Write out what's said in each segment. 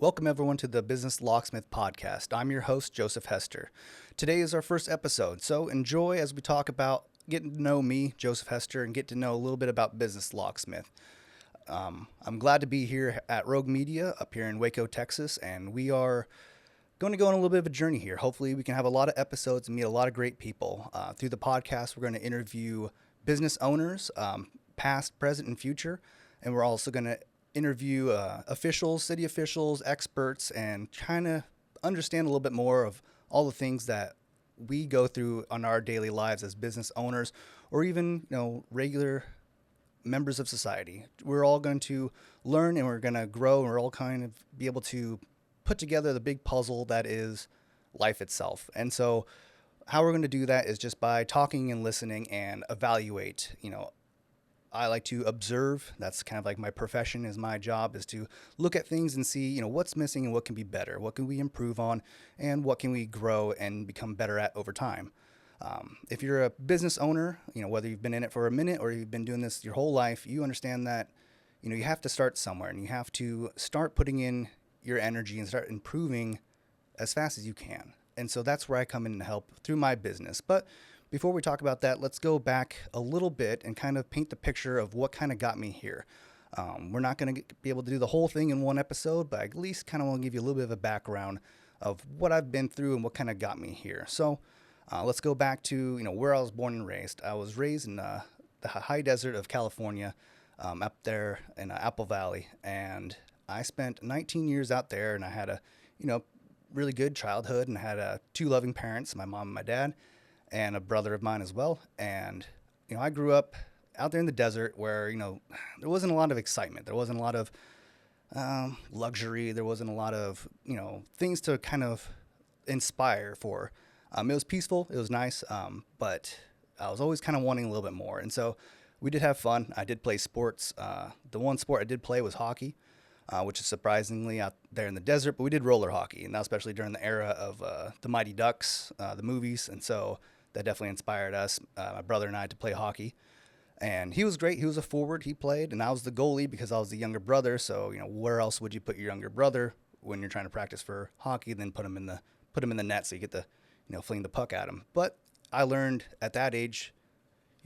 Welcome, everyone, to the Business Locksmith Podcast. I'm your host, Joseph Hester. Today is our first episode, so enjoy as we talk about getting to know me, Joseph Hester, and get to know a little bit about Business Locksmith. I'm glad to be here at Rogue Media up here in Waco, Texas, and we are going to go on a little bit of a journey here. Hopefully, we can have a lot of episodes and meet a lot of great people. Through the podcast, we're going to interview business owners, past, present, and future, and we're also going to interview officials, city officials, experts, and kind of understand a little bit more of all the things that we go through on our daily lives as business owners, or even regular members of society. We're all going to learn and we're going to grow, and we're all kind of be able to put together the big puzzle that is life itself. And so how we're going to do that is just by talking and listening and evaluate. I like to observe. That's kind of like my profession, is my job is to look at things and see, what's missing and what can be better, what can we improve on, and what can we grow and become better at over time. If you're a business owner, whether you've been in it for a minute or you've been doing this your whole life, you understand that, you have to start somewhere, and you have to start putting in your energy and start improving as fast as you can. And so that's where I come in and help through my business. But before we talk about that, let's go back a little bit and kind of paint the picture of what kind of got me here. We're not going to be able to do the whole thing in one episode, but I at least kind of want to give you a little bit of a background of what I've been through and what kind of got me here. So let's go back to where I was born and raised. I was raised in the high desert of California, up there in Apple Valley, and I spent 19 years out there, and I had a really good childhood, and I had two loving parents, my mom and my dad, and a brother of mine as well. And, I grew up out there in the desert where, there wasn't a lot of excitement. There wasn't a lot of luxury. There wasn't a lot of, things to kind of inspire for. It was peaceful. It was nice. But I was always kind of wanting a little bit more. And so we did have fun. I did play sports. The one sport I did play was hockey, which is surprisingly out there in the desert. But we did roller hockey, and that especially during the era of the Mighty Ducks, the movies. And so that definitely inspired us, my brother and I, to play hockey. And he was great. He was a forward. He played, and I was the goalie because I was the younger brother. So where else would you put your younger brother when you're trying to practice for hockey? Then put him in the net so you get to fling the puck at him. But I learned at that age,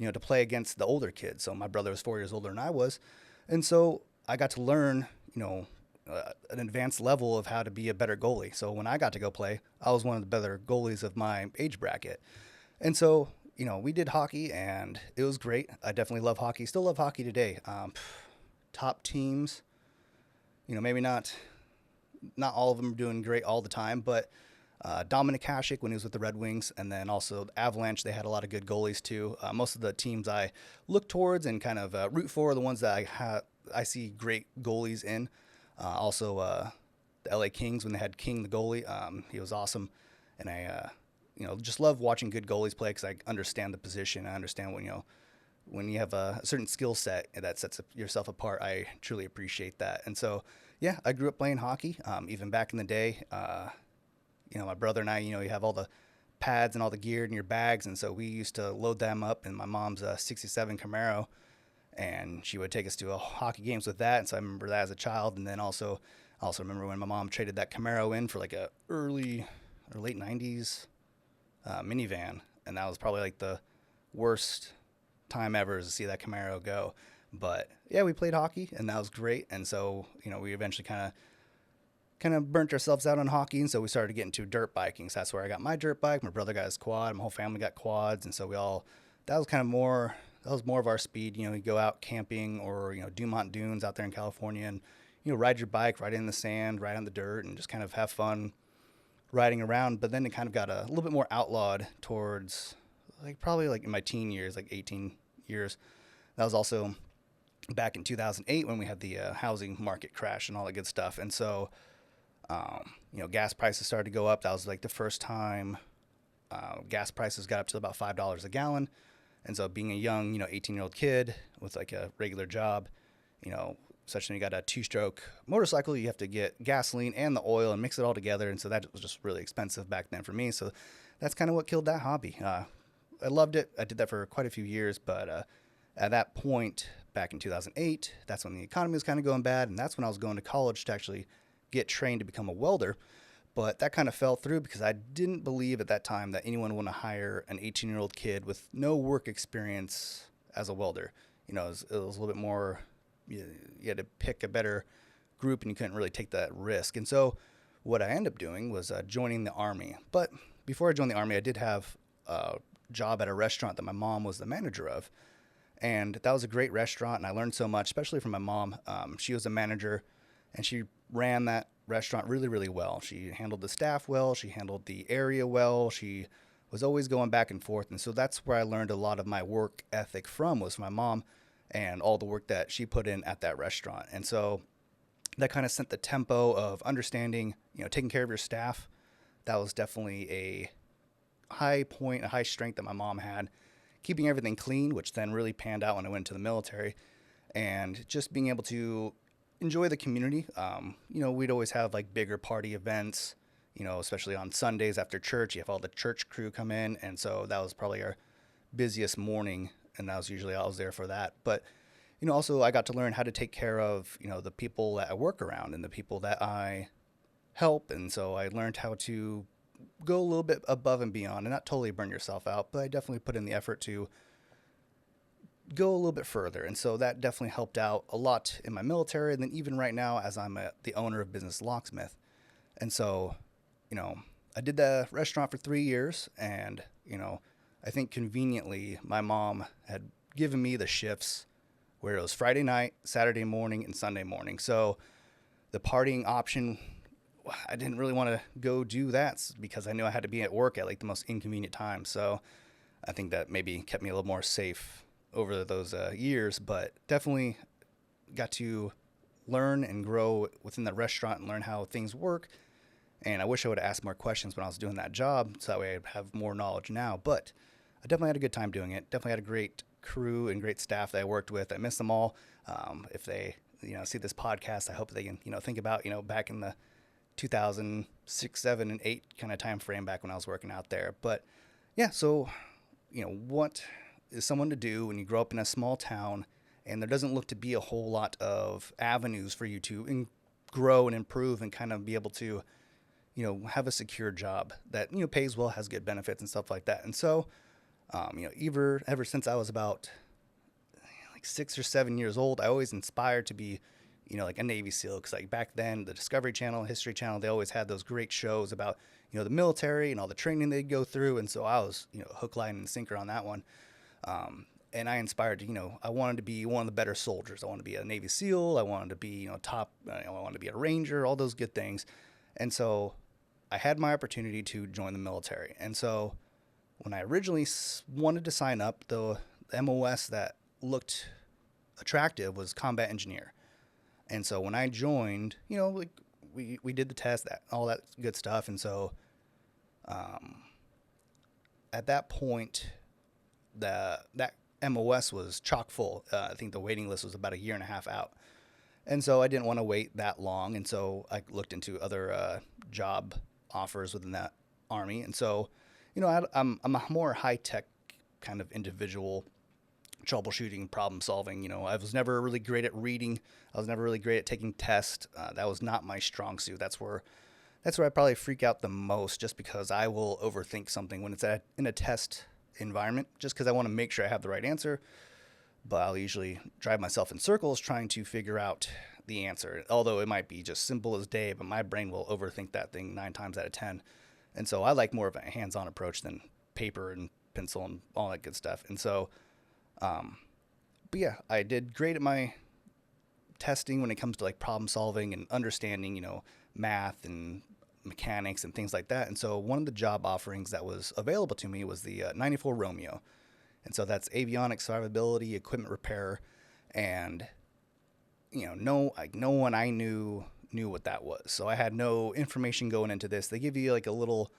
to play against the older kids. So my brother was 4 years older than I was, and so I got to learn an advanced level of how to be a better goalie. So when I got to go play, I was one of the better goalies of my age bracket. And so, we did hockey, and it was great. I definitely love hockey. Still love hockey today. Top teams, maybe not all of them are doing great all the time, but Dominic Hasek when he was with the Red Wings, and then also the Avalanche, they had a lot of good goalies too. Most of the teams I look towards and kind of root for are the ones that I see great goalies in. Also, the LA Kings, when they had King the goalie, he was awesome, and I just love watching good goalies play because I understand the position. I understand when you have a certain skill set that sets yourself apart. I truly appreciate that. And so, yeah, I grew up playing hockey. Even back in the day, my brother and I, you have all the pads and all the gear in your bags, and so we used to load them up in my mom's '67 Camaro, and she would take us to hockey games with that. And so I remember that as a child. And then I also remember when my mom traded that Camaro in for like a early or late '90s minivan, and that was probably like the worst time ever to see that Camaro go. But yeah, we played hockey, and that was great. And so we eventually kind of burnt ourselves out on hockey, and so we started getting into dirt biking. So that's where I got my dirt bike. My brother got his quad. My whole family got quads, and so that was more of our speed. You go out camping or Dumont Dunes out there in California, and ride your bike, ride in the sand, ride on the dirt, and just kind of have fun riding around. But then it kind of got a little bit more outlawed towards probably in my teen years, 18 years. That was also back in 2008 when we had the housing market crash and all that good stuff. And so gas prices started to go up. That was the first time gas prices got up to about $5 a gallon. And so being a young 18-year-old kid with a regular job, such when you got a two-stroke motorcycle, you have to get gasoline and the oil and mix it all together. And so that was just really expensive back then for me. So that's kind of what killed that hobby. I loved it. I did that for quite a few years. But at that point, back in 2008, that's when the economy was kind of going bad. And that's when I was going to college to actually get trained to become a welder. But that kind of fell through because I didn't believe at that time that anyone would want to hire an 18-year-old kid with no work experience as a welder. It was a little bit more, you had to pick a better group and you couldn't really take that risk. And so what I ended up doing was joining the Army. But before I joined the Army, I did have a job at a restaurant that my mom was the manager of. And that was a great restaurant, and I learned so much, especially from my mom. She was a manager, and she ran that restaurant really, really well. She handled the staff well. She handled the area well. She was always going back and forth. And so that's where I learned a lot of my work ethic from, was my mom and all the work that she put in at that restaurant. And so that kind of set the tempo of understanding, taking care of your staff. That was definitely a high point, a high strength that my mom had. Keeping everything clean, which then really panned out when I went to the military, and just being able to enjoy the community. We'd always have like bigger party events, especially on Sundays after church. You have all the church crew come in, and so that was probably our busiest morning, and I was there for that. But also I got to learn how to take care of the people that I work around and the people that I help, and so I learned how to go a little bit above and beyond and not totally burn yourself out, but I definitely put in the effort to go a little bit further. And so that definitely helped out a lot in my military. And then even right now, as I'm the owner of Business Locksmith. And so, I did the restaurant for 3 years, and, I think conveniently my mom had given me the shifts where it was Friday night, Saturday morning, and Sunday morning. So the partying option, I didn't really want to go do that because I knew I had to be at work at like the most inconvenient time. So I think that maybe kept me a little more safe over those years, but definitely got to learn and grow within the restaurant and learn how things work. And I wish I would have asked more questions when I was doing that job, so that way I'd have more knowledge now. But I definitely had a good time doing it. Definitely had a great crew and great staff that I worked with. I miss them all. If they, see this podcast, I hope they can, think about, back in the 2006, 7, and 8 kind of time frame back when I was working out there. But yeah, so, what is someone to do when you grow up in a small town and there doesn't look to be a whole lot of avenues for you to grow and improve and kind of be able to, have a secure job that, pays well, has good benefits and stuff like that. And so, ever since I was about like 6 or 7 years old, I always inspired to be like a Navy SEAL, because like back then the Discovery Channel, History Channel, they always had those great shows about the military and all the training they'd go through, and so I was hook, line, and sinker on that one, and I inspired to I wanted to be one of the better soldiers. I wanted to be a Navy SEAL. I wanted to be top. I wanted to be a Ranger. All those good things, and so I had my opportunity to join the military. And so when I originally wanted to sign up, the MOS that looked attractive was combat engineer. And so when I joined, we did the test, all that good stuff. And so at that point, that MOS was chock full. I think the waiting list was about a year and a half out. And so I didn't want to wait that long. And so I looked into other job offers within that Army. And so, I'm a more high-tech kind of individual, troubleshooting, problem solving. I was never really great at reading. I was never really great at taking tests. That was not my strong suit. That's where I probably freak out the most, just because I will overthink something when it's in a test environment, just because I want to make sure I have the right answer. But I'll usually drive myself in circles trying to figure out the answer, although it might be just simple as day, but my brain will overthink that thing 9 times out of 10. And so I like more of a hands-on approach than paper and pencil and all that good stuff. And so, but yeah, I did great at my testing when it comes to like problem solving and understanding, math and mechanics and things like that. And so one of the job offerings that was available to me was the 94 Romeo. And so that's avionics, survivability, equipment repair, and no one I knew what that was. So I had no information going into this. They give you like a little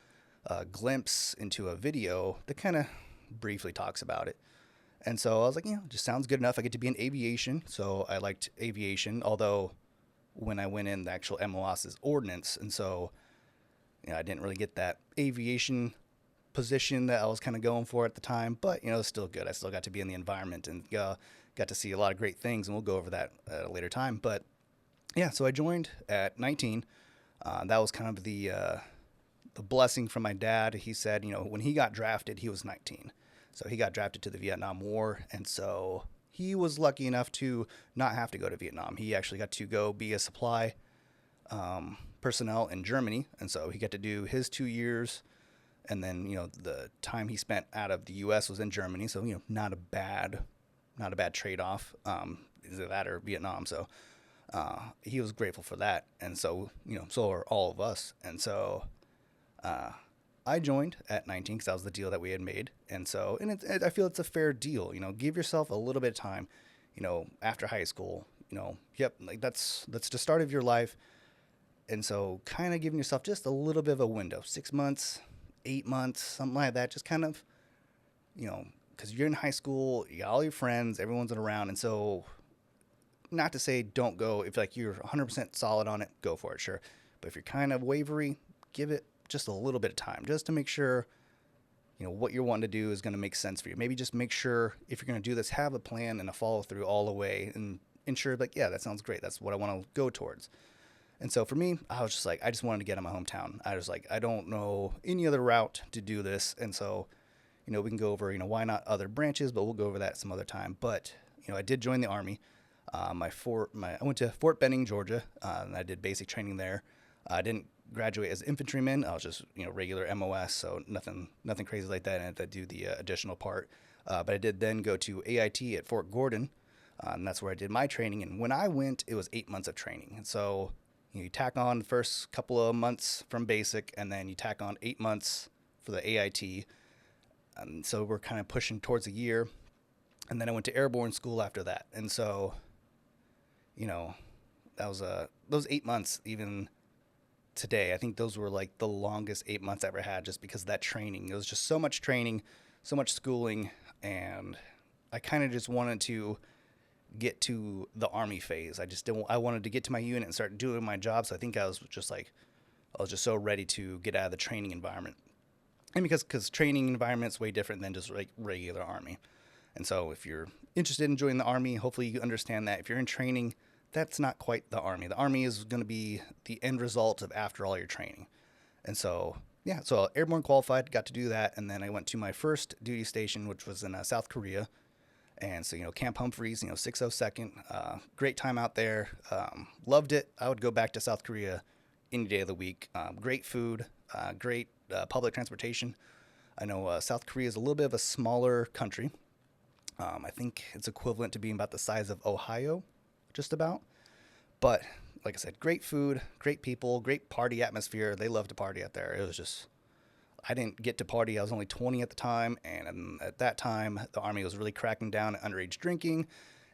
glimpse into a video that kind of briefly talks about it. And so I was like, it just sounds good enough. I get to be in aviation. So I liked aviation, although when I went in, the actual MOS is ordnance. And so, I didn't really get that aviation position that I was kind of going for at the time, but it's still good. I still got to be in the environment and got to see a lot of great things, and we'll go over that at a later time. But yeah, so I joined at 19. That was kind of the blessing from my dad. He said, when he got drafted, he was 19. So he got drafted to the Vietnam War. And so he was lucky enough to not have to go to Vietnam. He actually got to go be a supply personnel in Germany. And so he got to do his 2 years. And then, the time he spent out of the U.S. was in Germany. So, not a bad trade-off, either that or Vietnam. So he was grateful for that. And so, so are all of us. And so I joined at 19 because that was the deal that we had made. And so, I feel it's a fair deal. Give yourself a little bit of time, after high school, like that's the start of your life. And so kind of giving yourself just a little bit of a window, 6 months, 8 months, something like that. Just kind of, because you're in high school, you got all your friends, everyone's around. And so not to say don't go, if like you're 100% solid on it, go for it, sure. But if you're kind of wavery, give it just a little bit of time just to make sure, what you're wanting to do is going to make sense for you. Maybe just make sure if you're going to do this, have a plan and a follow through all the way and ensure like, yeah, that sounds great. That's what I want to go towards. And so for me, I was just like, I just wanted to get in my hometown. I was like, I don't know any other route to do this. And so, we can go over, why not other branches, but we'll go over that some other time. But, I did join the Army. I went to Fort Benning, Georgia, and I did basic training there. I didn't graduate as infantryman. I was just, regular MOS, so nothing crazy like that. And I had to do the additional part. But I did then go to AIT at Fort Gordon, and that's where I did my training. And when I went, it was 8 months of training. And so you tack on the first couple of months from basic, and then you tack on 8 months for the AIT. And so we're kind of pushing towards a year. And then I went to airborne school after that. And so, that was those 8 months, even today, I think those were like the longest 8 months I ever had, just because of that training. It was just so much training, so much schooling, and I kind of just wanted to get to the Army phase. I wanted to get to my unit and start doing my job. So I think I was just so ready to get out of the training environment. And because training environment is way different than just like regular Army. And so if you're interested in joining the Army, hopefully you understand that if you're in training, that's not quite the Army. The Army is going to be the end result of after all your training. And so, yeah, so airborne qualified, got to do that. And then I went to my first duty station, which was in South Korea. And so, Camp Humphreys, 602nd, great time out there. Loved it. I would go back to South Korea any day of the week. Great food, great public transportation. I know South Korea is a little bit of a smaller country. I think it's equivalent to being about the size of Ohio, just about. But like I said, great food, great people, great party atmosphere. They love to party out there. It was just, I didn't get to party. I was only 20 at the time. And at that time, the Army was really cracking down at underage drinking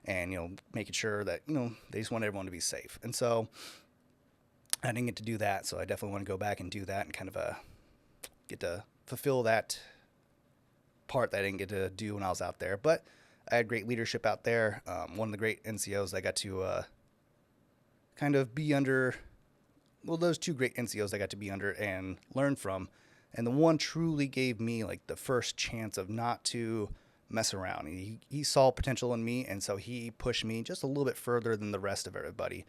and, making sure that, they just want everyone to be safe. And so I didn't get to do that. So I definitely want to go back and do that and kind of get to fulfill that part that I didn't get to do when I was out there. But I had great leadership out there. One of the great NCOs I got to kind of be under, those two great NCOs I got to be under and learn from. And the one truly gave me like the first chance of not to mess around. He saw potential in me, and so he pushed me just a little bit further than the rest of everybody.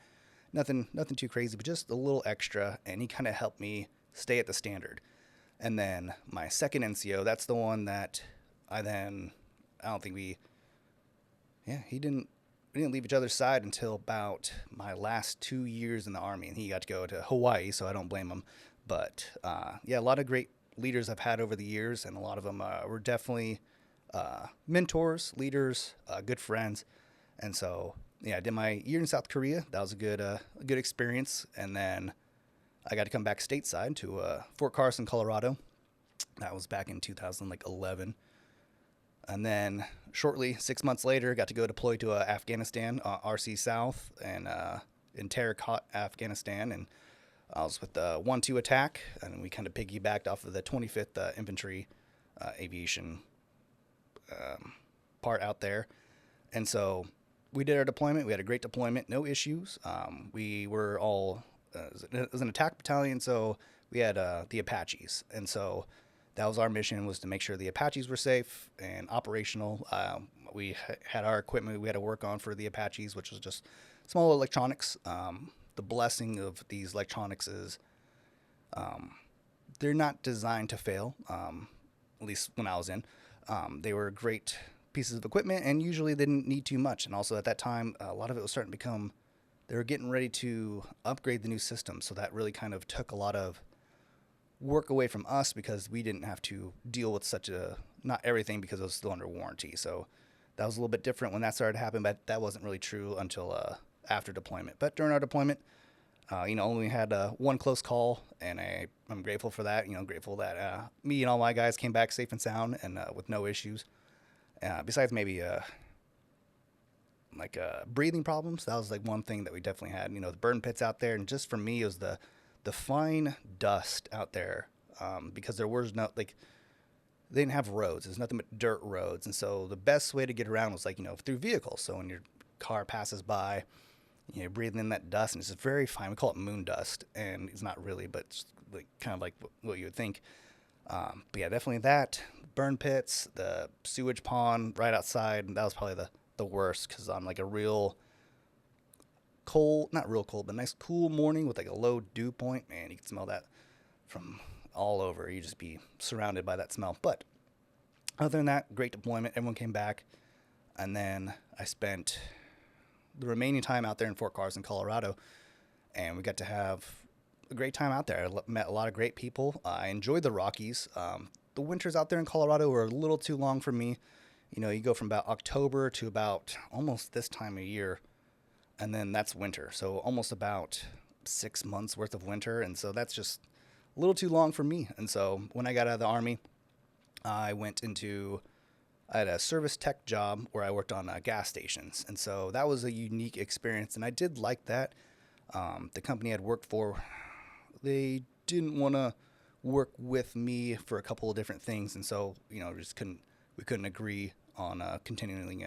Nothing too crazy, but just a little extra, and he kind of helped me stay at the standard. And then my second NCO, that's the one that we didn't leave each other's side until about my last 2 years in the Army, and he got to go to Hawaii, so I don't blame him. But a lot of great leaders I've had over the years, and a lot of them were definitely mentors, leaders, good friends. And so, I did my year in South Korea. That was a good experience. And then I got to come back stateside to Fort Carson, Colorado. That was back in 2011. And then shortly, 6 months later, got to go deploy to Afghanistan, RC South, and in Tarakat, Afghanistan. And I was with the 1-2 attack, and we kind of piggybacked off of the 25th Infantry Aviation part out there. And so we did our deployment. We had a great deployment, no issues. We were all, it was an attack battalion, so we had the Apaches. And so that was our mission, was to make sure the Apaches were safe and operational. We had our equipment we had to work on for the Apaches, which was just small electronics. The blessing of these electronics is They're not designed to fail, at least when I was in. They were great pieces of equipment, and usually they didn't need too much. And also at that time, a lot of it was starting to become, they were getting ready to upgrade the new system. So that really kind of took a lot of work away from us because we didn't have to deal with not everything because it was still under warranty. So that was a little bit different when that started to happen, but that wasn't really true until after deployment. But during our deployment, only had one close call, and I'm grateful for that. Grateful that me and all my guys came back safe and sound and with no issues. Besides maybe breathing problems, that was like one thing that we definitely had. The burn pits out there, and just for me, it was the fine dust out there because there was no they didn't have roads. There's nothing but dirt roads, and so the best way to get around was through vehicles. So when your car passes by, you're breathing in that dust, and it's just very fine. We call it moon dust, and it's not really, but it's kind of like what you would think. But yeah, definitely that. Burn pits, the sewage pond right outside, and that was probably the worst because on a real cold, not real cold, but nice cool morning with a low dew point, man, you can smell that from all over. You just be surrounded by that smell. But other than that, great deployment. Everyone came back, and then I spent the remaining time out there in Fort Carson, Colorado, and we got to have a great time out there. I met a lot of great people. I enjoyed the Rockies. The winters out there in Colorado were a little too long for me. You go from about October to about almost this time of year, and then that's winter. So almost about 6 months worth of winter, and so that's just a little too long for me. And so when I got out of the Army, I had a service tech job where I worked on gas stations. And so that was a unique experience, and I did like that. The company I'd worked for, they didn't want to work with me for a couple of different things. And so, we couldn't agree on continuing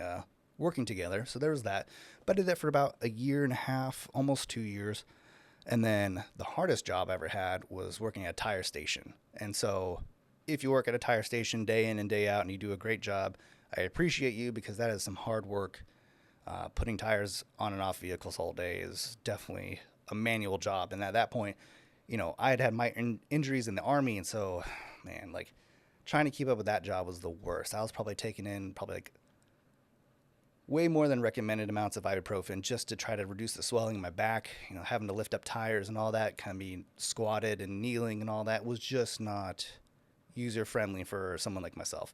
working together. So there was that. But I did that for about a year and a half, almost 2 years. And then the hardest job I ever had was working at a tire station. And so if you work at a tire station day in and day out and you do a great job, I appreciate you because that is some hard work. Putting tires on and off vehicles all day is definitely a manual job. And at that point, I had my injuries in the Army. And so, man, trying to keep up with that job was the worst. I was probably taking in way more than recommended amounts of ibuprofen just to try to reduce the swelling in my back. Having to lift up tires and all that, kind of being squatted and kneeling and all that was just not user friendly for someone like myself.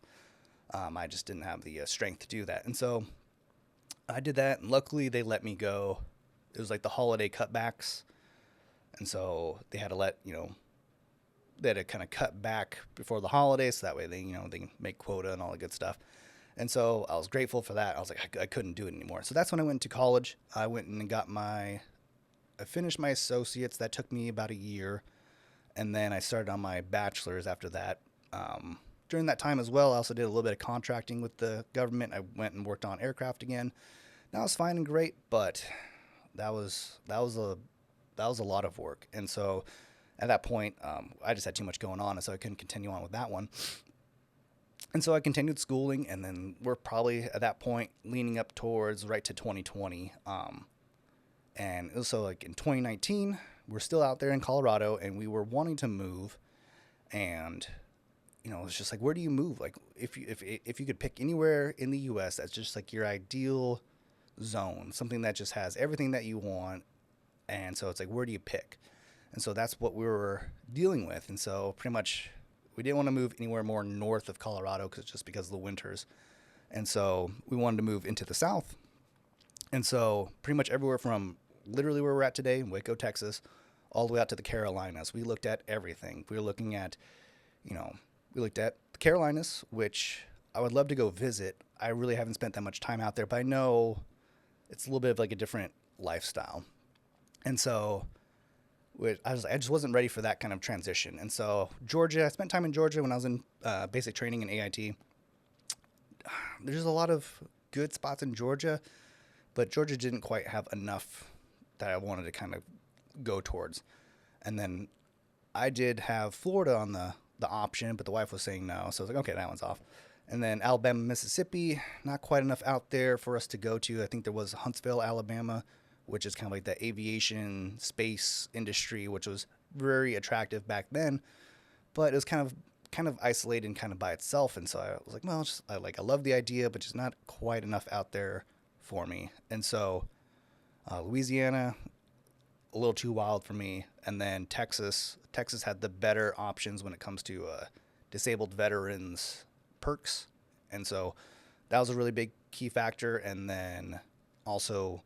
I just didn't have the strength to do that. And so I did that, and luckily they let me go. It was the holiday cutbacks. And so they had to they had to kind of cut back before the holidays. So that way they can make quota and all the good stuff. And so I was grateful for that. I was I couldn't do it anymore. So that's when I went to college. I went and I finished my associates. That took me about a year. And then I started on my bachelor's after that. During that time as well, I also did a little bit of contracting with the government. I went and worked on aircraft again. That was fine and great, but that was a lot of work. And so at that point, I just had too much going on, and so I couldn't continue on with that one. And so I continued schooling, and then we're probably at that point leaning up towards right to 2020. And so in 2019, we're still out there in Colorado, and we were wanting to move. And it's just where do you move? If you could pick anywhere in the U.S. that's just your ideal zone, something that just has everything that you want. And so it's where do you pick? And so that's what we were dealing with. And so pretty much we didn't want to move anywhere more north of Colorado because of the winters. And so we wanted to move into the south. And so pretty much everywhere from literally where we're at today in Waco, Texas, all the way out to the Carolinas, we looked at everything. We were looking at, we looked at the Carolinas, which I would love to go visit. I really haven't spent that much time out there, but I know it's a little bit of a different lifestyle. And so I just wasn't ready for that kind of transition. And so Georgia, I spent time in Georgia when I was in basic training in AIT. There's a lot of good spots in Georgia, but Georgia didn't quite have enough that I wanted to kind of go towards. And then I did have Florida on the option, but the wife was saying no. So I was okay, that one's off. And then Alabama, Mississippi, not quite enough out there for us to go to. I think there was Huntsville, Alabama, which is kind of the aviation space industry, which was very attractive back then, but it was kind of isolated and kind of by itself. And so I was like, well, I love the idea, but just not quite enough out there for me. And so Louisiana, a little too wild for me. And then Texas had the better options when it comes to disabled veterans perks. And so that was a really big key factor. And then also,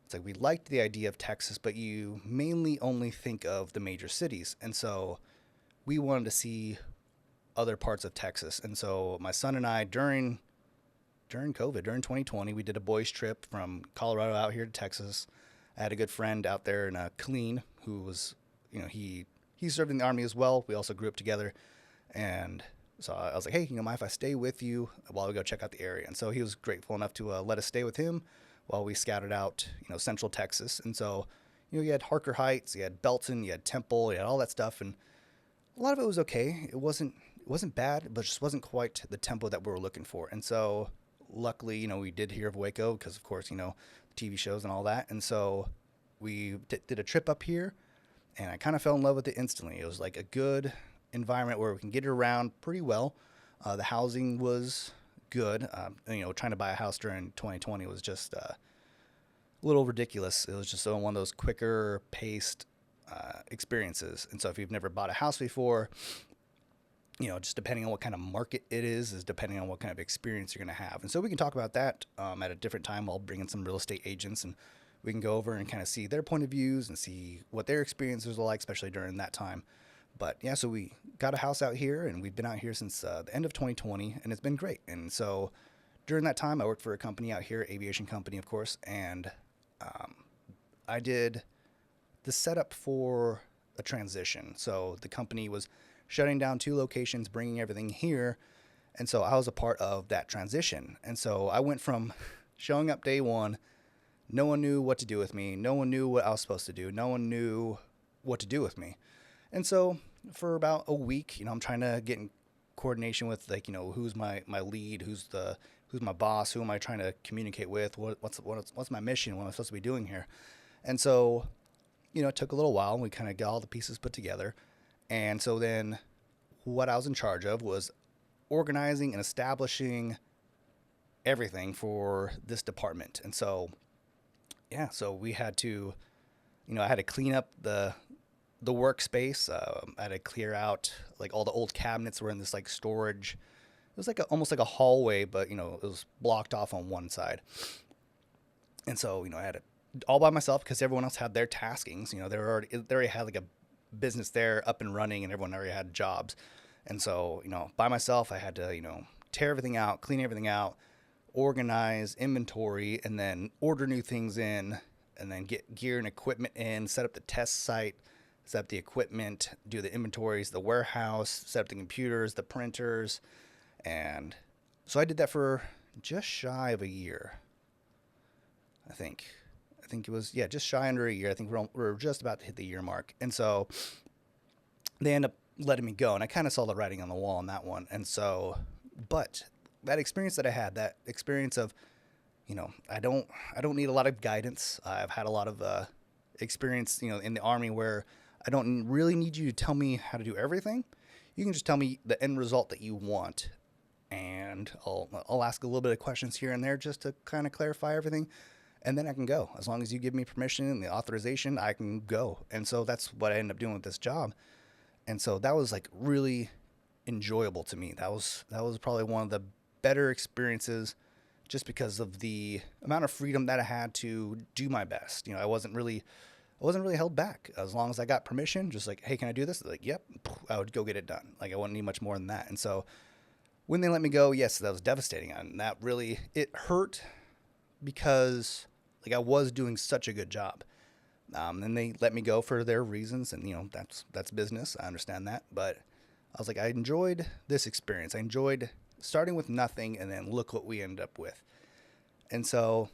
it's like we liked the idea of Texas, but you mainly only think of the major cities. And so we wanted to see other parts of Texas. And so my son and I, during COVID, during 2020, we did a boys trip from Colorado out here to Texas. I had a good friend out there in Killeen who was, he served in the Army as well. We also grew up together. And so I was like, hey, mind if I stay with you while we go check out the area? And so he was grateful enough to let us stay with him while we scouted out, central Texas. And so, you had Harker Heights, you had Belton, you had Temple, you had all that stuff. And a lot of it was okay. It wasn't bad, but just wasn't quite the tempo that we were looking for. And so luckily, we did hear of Waco because, of course, TV shows and all that. And so we did a trip up here, and I kind of fell in love with it instantly. It was like a good environment where we can get around pretty well. The housing was good. Trying to buy a house during 2020 was just a little ridiculous. It was just one of those quicker paced experiences. And so if you've never bought a house before, just depending on what kind of market it is depending on what kind of experience you're going to have. And so we can talk about that at a different time. I'll bring in some real estate agents and we can go over and kind of see their point of views and see what their experiences are like, especially during that time. But yeah, so we got a house out here and we've been out here since the end of 2020 and it's been great. And so during that time, I worked for a company out here, aviation company, of course, and I did the setup for a transition. So the company was shutting down 2 locations, bringing everything here. And so I was a part of that transition. And so I went from showing up day one, no one knew what to do with me. No one knew what I was supposed to do. No one knew what to do with me. And so for about a week, I'm trying to get in coordination with who's my lead, who's my boss, who am I trying to communicate with, what's my mission, what am I supposed to be doing here. And so, it took a little while and we kind of got all the pieces put together. And so then what I was in charge of was organizing and establishing everything for this department. And so, yeah, so we had to, I had to clean up the workspace. I had to clear out like all the old cabinets were in this like storage. It was like almost like a hallway, but it was blocked off on one side. And so, I had it all by myself because everyone else had their taskings. They already had like a business there up and running and everyone already had jobs. And so, by myself, I had to, tear everything out, clean everything out, organize inventory, and then order new things in, and then get gear and equipment in, set up the test site, set up the equipment, do the inventories, the warehouse, set up the computers, the printers. And so I did that for just shy of a year. I think it was, just shy under a year. I think we're just about to hit the year mark. And so they end up letting me go. And I kind of saw the writing on the wall on that one. And so, but that experience that I had, that experience of, I don't need a lot of guidance. I've had a lot of experience, in the Army where I don't really need you to tell me how to do everything. You can just tell me the end result that you want. And I'll ask a little bit of questions here and there just to kind of clarify everything. And then I can go. As long as you give me permission and the authorization, I can go. And so that's what I ended up doing with this job. And so that was like really enjoyable to me. That was probably one of the better experiences just because of the amount of freedom that I had to do my best. I wasn't really held back. As long as I got permission, just like, hey, can I do this? Like, yep, I would go get it done. Like I wouldn't need much more than that. And so when they let me go, yes, that was devastating. And that really, it hurt because like I was doing such a good job. And they let me go for their reasons. And, that's business. I understand that. But I was like, I enjoyed this experience. I enjoyed starting with nothing and then look what we ended up with. And so,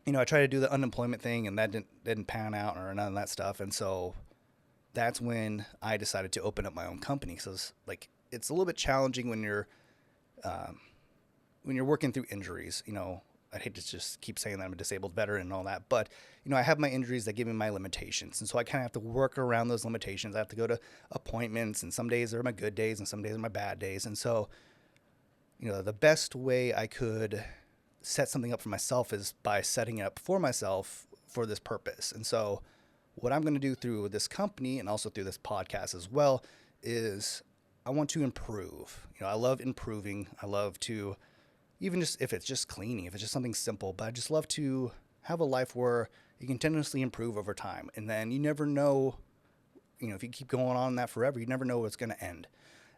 I tried to do the unemployment thing and that didn't pan out or none of that stuff. And so that's when I decided to open up my own company. So it's a little bit challenging when you're working through injuries. I hate to just keep saying that I'm a disabled veteran and all that, but I have my injuries that give me my limitations. And so I kind of have to work around those limitations. I have to go to appointments, and some days are my good days and some days are my bad days. And so, the best way I could set something up for myself is by setting it up for myself for this purpose. And so what I'm going to do through this company and also through this podcast as well is I want to improve. I love improving. I love to, even just if it's just cleaning, if it's just something simple, but I just love to have a life where you continuously improve over time. And then you never know, if you keep going on that forever, you never know what's going to end.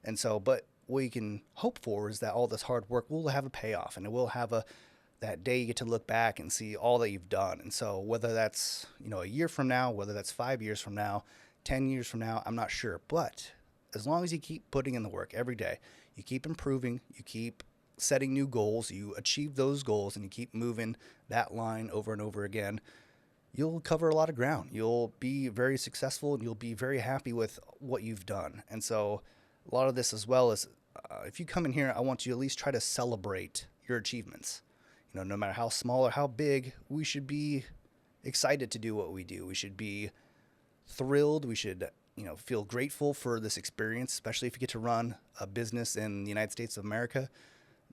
And so, but what you can hope for is that all this hard work will have a payoff, and it will have that day you get to look back and see all that you've done. And so whether that's, a year from now, whether that's 5 years from now, 10 years from now, I'm not sure. But as long as you keep putting in the work every day, you keep improving, you keep setting new goals, you achieve those goals, and you keep moving that line over and over again, you'll cover a lot of ground. You'll be very successful, and you'll be very happy with what you've done. And so a lot of this as well is, if you come in here, I want you to at least try to celebrate your achievements. No matter how small or how big, we should be excited to do what we do. We should be thrilled. We should, feel grateful for this experience, especially if you get to run a business in the United States of America.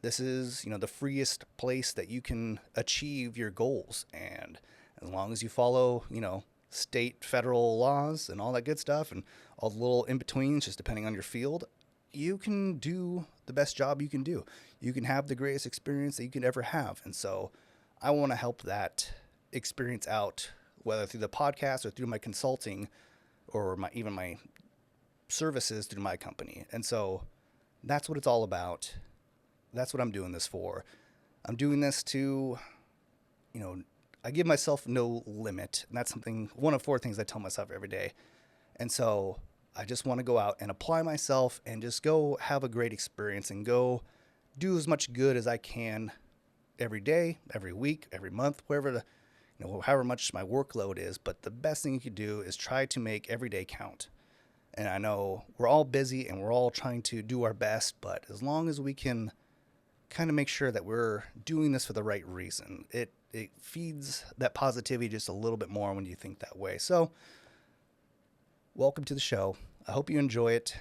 This is, the freest place that you can achieve your goals. And as long as you follow, state, federal laws and all that good stuff and all the little in-betweens, just depending on your field, you can do the best job you can do. You can have the greatest experience that you could ever have. And so I want to help that experience out, whether through the podcast or through my consulting or even my services through my company. And so that's what it's all about. That's what I'm doing this for. I'm doing this to, I give myself no limit. And that's one of 4 things I tell myself every day. And so I just want to go out and apply myself and just go have a great experience and go do as much good as I can every day, every week, every month, however much my workload is. But the best thing you could do is try to make every day count. And I know we're all busy and we're all trying to do our best, but as long as we can kind of make sure that we're doing this for the right reason, it feeds that positivity just a little bit more when you think that way. So welcome to the show. I hope you enjoy it.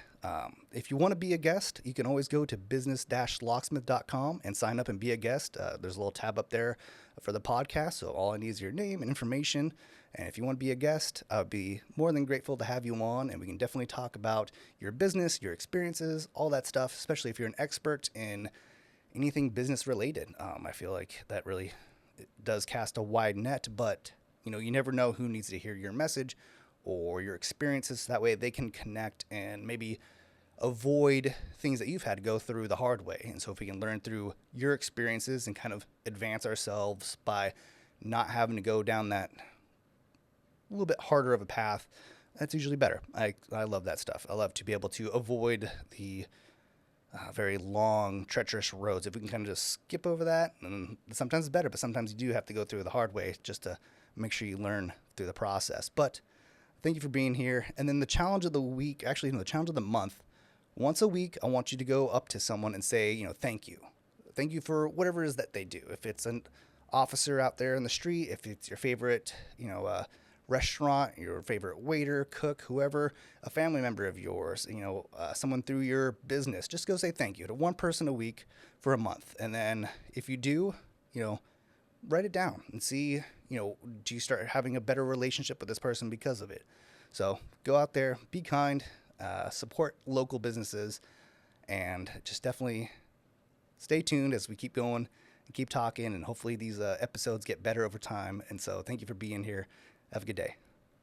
If you want to be a guest, you can always go to business-locksmith.com and sign up and be a guest. There's a little tab up there for the podcast, so all I need is your name and information. And if you want to be a guest, I'd be more than grateful to have you on, and we can definitely talk about your business, your experiences, all that stuff, especially if you're an expert in anything business related. I feel like that really does cast a wide net, but you never know who needs to hear your message or your experiences. That way they can connect and maybe avoid things that you've had to go through the hard way. And so if we can learn through your experiences and kind of advance ourselves by not having to go down that a little bit harder of a path, that's usually better. I love that stuff. I love to be able to avoid the very long, treacherous roads. If we can kind of just skip over that, and sometimes it's better, but sometimes you do have to go through the hard way just to make sure you learn through the process. But thank you for being here. And then the challenge of the week, the challenge of the month, once a week, I want you to go up to someone and say, thank you. Thank you for whatever it is that they do. If it's an officer out there in the street, if it's your favorite, restaurant, your favorite waiter, cook, whoever, a family member of yours, someone through your business, just go say thank you to one person a week for a month. And then if you do, write it down and see, do you start having a better relationship with this person because of it? So go out there, be kind, support local businesses, and just definitely stay tuned as we keep going and keep talking. And hopefully these episodes get better over time. And so thank you for being here. Have a good day.